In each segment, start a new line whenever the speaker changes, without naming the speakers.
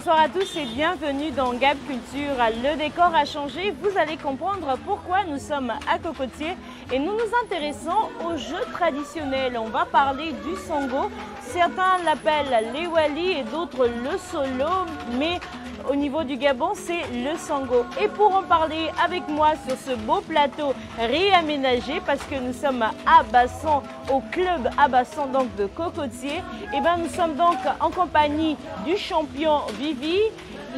Bonsoir à tous et bienvenue dans Gab Culture. Le décor a changé, vous allez comprendre pourquoi nous sommes à Cocotier et nous nous intéressons aux jeux traditionnels. On va parler du Songo, certains l'appellent l'Ewali et d'autres le Solo, mais au niveau du Gabon, c'est le Songo. Et pour en parler avec moi sur ce beau plateau réaménagé, parce que nous sommes à Bassan, au club à Bassan donc de Cocotier, et ben nous sommes donc en compagnie du champion Vivi.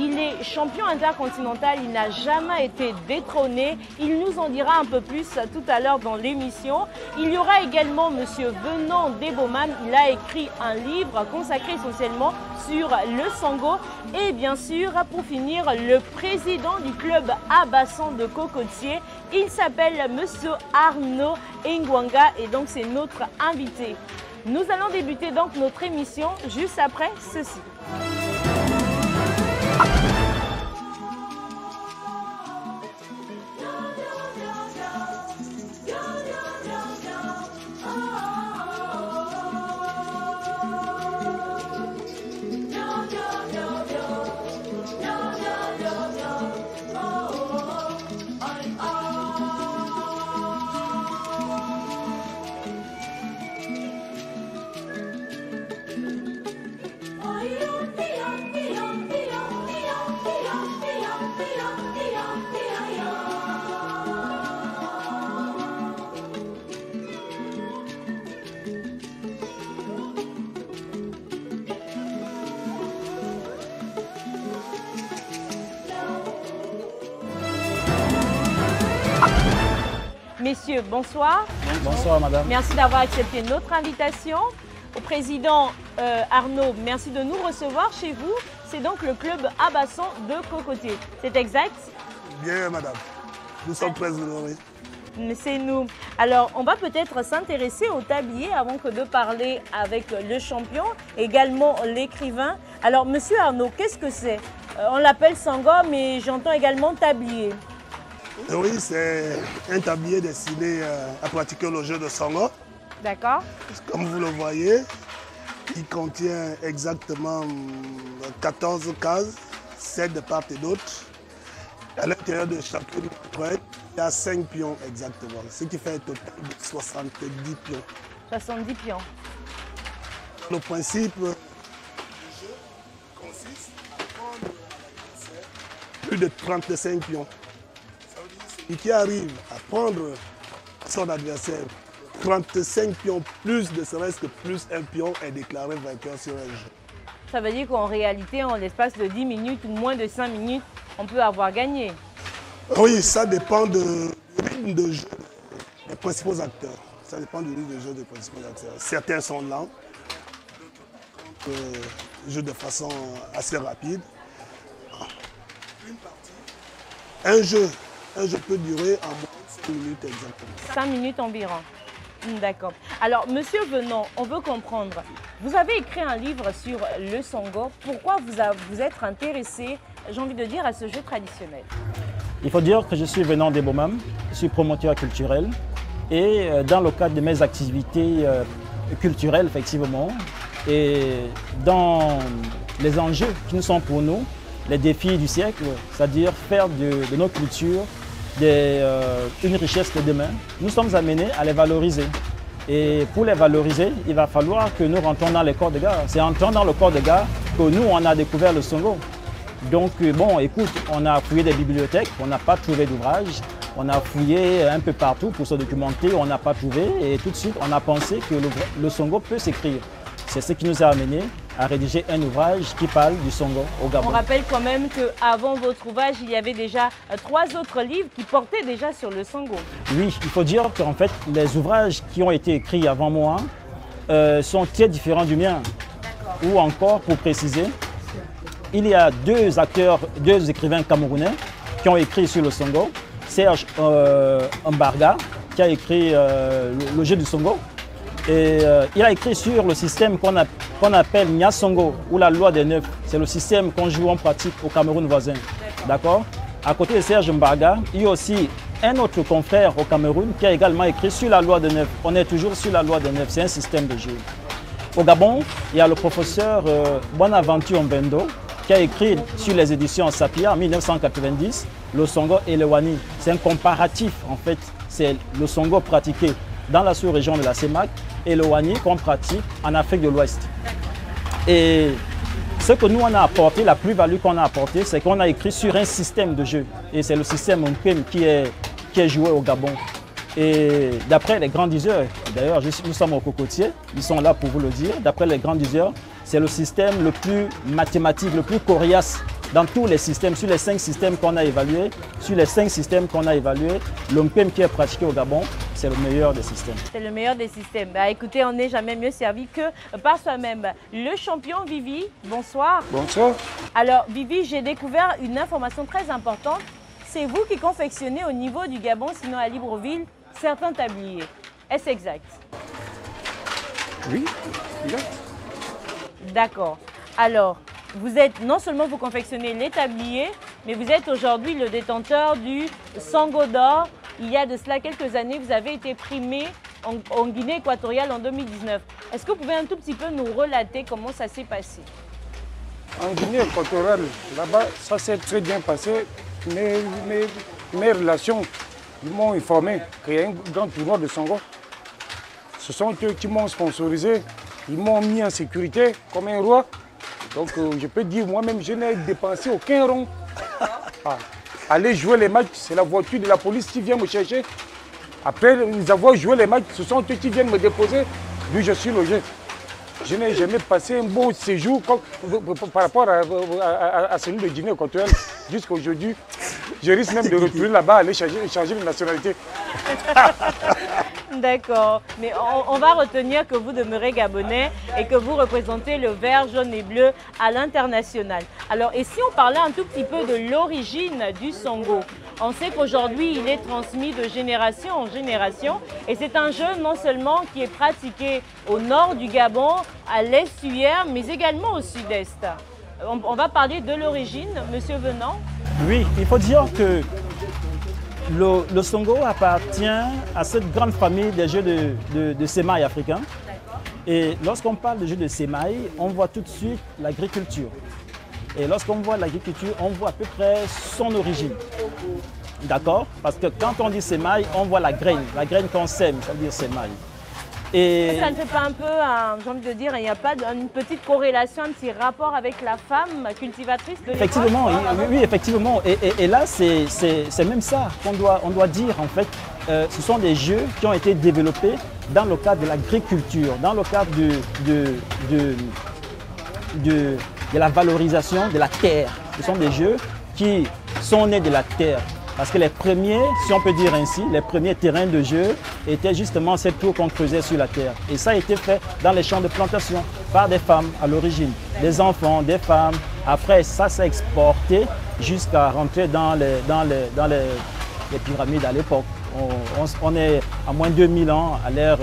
Il est champion intercontinental, il n'a jamais été détrôné. Il nous en dira un peu plus tout à l'heure dans l'émission. Il y aura également Monsieur Venant Deboman. Il a écrit un livre consacré essentiellement sur le Songo. Et bien sûr, pour finir, le président du club à Bassan de Cocotier. Il s'appelle Monsieur Arnaud Ngwanga et donc c'est notre invité. Nous allons débuter donc notre émission juste après ceci. Messieurs, bonsoir.
Bonsoir madame.
Merci d'avoir accepté notre invitation. Au président Arnaud, merci de nous recevoir chez vous. C'est donc le club à Bassan de Cocotier. C'est exact?
Bien madame. Nous sommes très honorés.
C'est nous. Alors, on va peut-être s'intéresser au tablier avant que de parler avec le champion, également l'écrivain. Alors, monsieur Arnaud, qu'est-ce que c'est? On l'appelle Songo, mais j'entends également tablier.
Oui, c'est un tablier destiné à pratiquer le jeu de Songo.
D'accord.
Comme vous le voyez, il contient exactement 14 cases, 7 de part et d'autre. À l'intérieur de chacune il y a 5 pions exactement, ce qui fait un total de 70 pions.
70 pions.
Le principe du jeu consiste à prendre plus de 35 pions. Et qui arrive à prendre son adversaire 35 pions plus, ne serait-ce que plus un pion, est déclaré vainqueur sur un jeu.
Ça veut dire qu'en réalité, en l'espace de 10 minutes ou moins de 5 minutes, on peut avoir gagné.
Oui, ça dépend du rythme de jeu des principaux acteurs. Ça dépend du rythme de jeu des principaux acteurs. Certains sont lents, d'autres jouent de façon assez rapide. Un jeu peut durer en moins de 5 minutes exactement.
5 minutes environ. D'accord. Alors, monsieur Venant, on veut comprendre. Vous avez écrit un livre sur le Songo. Pourquoi vous êtes intéressé, j'ai envie de dire, à ce jeu traditionnel?
Il faut dire que je suis Venant Deboman, je suis promoteur culturel. Et dans le cadre de mes activités culturelles, effectivement, et dans les enjeux qui nous sont pour nous, les défis du siècle, c'est-à-dire faire de nos cultures une richesse de demain, nous sommes amenés à les valoriser. Et pour les valoriser, il va falloir que nous rentrons dans les corps de gare. C'est en entrant dans le corps de gare que nous, on a découvert le Songo. Donc, bon, écoute, on a fouillé des bibliothèques, on n'a pas trouvé d'ouvrage. On a fouillé un peu partout pour se documenter, on n'a pas trouvé. Et tout de suite, on a pensé que le Songo peut s'écrire. C'est ce qui nous a amenés à rédiger un ouvrage qui parle du Songo au Gabon.
On rappelle quand même qu'avant votre ouvrage, il y avait déjà 3 autres livres qui portaient déjà sur le Songo.
Oui, il faut dire qu'en fait, les ouvrages qui ont été écrits avant moi sont très différents du mien. Ou encore, pour préciser, il y a 2 écrivains camerounais qui ont écrit sur le Songo. Serge Mbarga, qui a écrit le jeu du Songo. Et il a écrit sur le système qu'on appelle Nya Songo, ou la loi des 9. C'est le système qu'on joue en pratique au Cameroun voisin. D'accord? À côté de Serge Mbarga, il y a aussi un autre confrère au Cameroun qui a également écrit sur la loi des 9. On est toujours sur la loi des 9, c'est un système de jeu. Au Gabon, il y a le professeur Bonaventure Mbendo qui a écrit sur les éditions Sapir en 1990, le Songo et le Wani. C'est un comparatif en fait, c'est le Songo pratiqué dans la sous-région de la CEMAC et le Wani qu'on pratique en Afrique de l'Ouest. Et ce que nous on a apporté, la plus-value qu'on a apporté, c'est qu'on a écrit sur un système de jeu. Et c'est le système Mpem qui est joué au Gabon. Et d'après les grands diseurs, d'ailleurs nous sommes au Cocotier, ils sont là pour vous le dire, d'après les grands diseurs, c'est le système le plus mathématique, le plus coriace dans tous les systèmes, sur les 5 systèmes qu'on a évalués, le Mpem qui est pratiqué au Gabon, c'est le meilleur des systèmes. C'est le meilleur des systèmes.
Bah, écoutez, on n'est jamais mieux servi que par soi-même. Le champion Vivi, bonsoir.
Bonsoir.
Alors Vivi, j'ai découvert une information très importante. C'est vous qui confectionnez au niveau du Gabon, sinon à Libreville, certains tabliers. Est-ce exact?
Oui, exact.
D'accord. Alors, non seulement vous confectionnez les tabliers, mais vous êtes aujourd'hui le détenteur du Songo d'or. Il y a de cela quelques années, vous avez été primé en Guinée équatoriale en 2019. Est-ce que vous pouvez un tout petit peu nous relater comment ça s'est passé?
En Guinée équatoriale, là-bas, ça s'est très bien passé. Mes relations, ils m'ont informé qu'il y a un grand tournoi de Songo. Ce sont eux qui m'ont sponsorisé, ils m'ont mis en sécurité comme un roi. Donc je peux dire, moi-même, je n'ai dépensé aucun rond. Aller jouer les matchs, c'est la voiture de la police qui vient me chercher. Après avoir joué les matchs, ce sont eux qui viennent me déposer, d'où je suis logé. Je n'ai jamais passé un bon séjour par rapport à celui de Guinée équatoriale. Jusqu'à aujourd'hui, je risque même de retourner là-bas, aller changer de nationalité.
D'accord, mais on va retenir que vous demeurez gabonais et que vous représentez le vert, jaune et bleu à l'international. Alors, et si on parlait un tout petit peu de l'origine du Songo? On sait qu'aujourd'hui, il est transmis de génération en génération et c'est un jeu non seulement qui est pratiqué au nord du Gabon, à l'est-Huer, mais également au sud-est. On va parler de l'origine, Monsieur Venant.
Oui, il faut dire que le Songo appartient à cette grande famille des jeux de sémailles africains. Et lorsqu'on parle de jeux de sémailles, on voit tout de suite l'agriculture. Et lorsqu'on voit l'agriculture, on voit à peu près son origine. D'accord? Parce que quand on dit sémaille, on voit la graine qu'on sème, ça veut dire sémaille.
Et ça ne fait pas un peu, j'ai envie de dire, il n'y a pas une petite corrélation, un petit rapport avec la femme cultivatrice de
effectivement, oui, effectivement. Et là, c'est même ça qu'on doit dire en fait. Ce sont des jeux qui ont été développés dans le cadre de l'agriculture, dans le cadre de la valorisation de la terre. Ce sont des jeux qui sont nés de la terre. Parce que les premiers, si on peut dire ainsi, les premiers terrains de jeu étaient justement ces trous qu'on creusait sur la terre. Et ça a été fait dans les champs de plantation par des femmes à l'origine, des enfants, des femmes. Après, ça s'est exporté jusqu'à rentrer dans les pyramides à l'époque. On est à moins de 2000 ans à l'ère...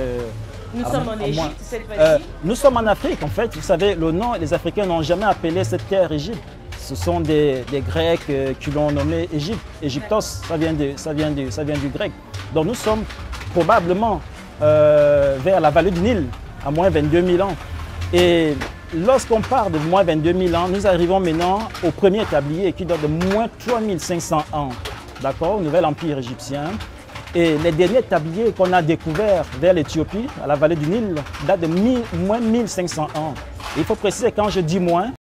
Nous sommes en Égypte cette fois-ci.
Nous sommes en Afrique en fait. Vous savez, le nom, les Africains n'ont jamais appelé cette terre Égypte. Ce sont des Grecs qui l'ont nommé Égypte. Égyptos, ça vient du grec. Donc nous sommes probablement vers la vallée du Nil, à moins 22 000 ans. Et lorsqu'on part de moins 22 000 ans, nous arrivons maintenant au premier tablier qui date de moins 3500 ans, d'accord, au Nouvel Empire égyptien. Et les derniers tabliers qu'on a découverts vers l'Éthiopie, à la vallée du Nil, datent de moins 1500 ans. Et il faut préciser, quand je dis moins,